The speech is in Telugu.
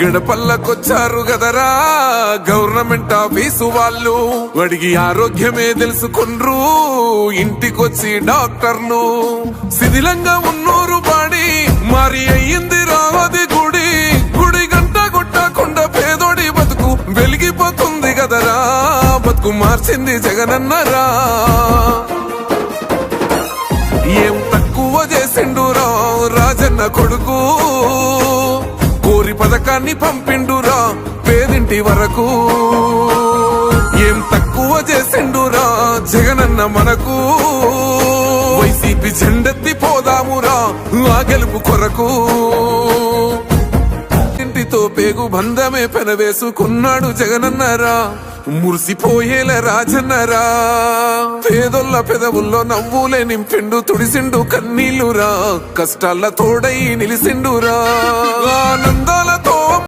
గడపల్లకొచ్చారు గదరా గవర్నమెంట్ ఆఫీసు వాళ్ళు, వాడికి ఆరోగ్యమే తెలుసుకుండ్రు ఇంటికొచ్చి డాక్టర్లు. శిథిలంగా ఉన్నూరు బాడి మరి అయ్యింది రావది గుడి, గుడి గంట కొట్టకుండా పేదోడి బతుకు వెలిగిపోతుంది గదరా, బతుకు మార్చింది జగనన్నరా. ఏం తక్కువ చేసిండురా రాజన్న కొడుకు, కోరి పథకాన్ని పంపిండురా పేదింటి వరకు. ఏం తక్కువ చేసిండురా జగనన్న మనకు, వైసీపీ జెండెత్తి పోదామురా ఆ గెలుపు కొరకు. ఇంటితో పేగు బంధమే పెనవేసుకున్నాడు జగనన్నరా, మురిసిపోయేల రాజన్నరా. పేదొల్ల పెదవుల్లో నవ్వులే నింపిండు, తుడిసిండు కన్నీళ్లురా, కష్టాల తోడై నిలిసిండురా. ఆనందాలతో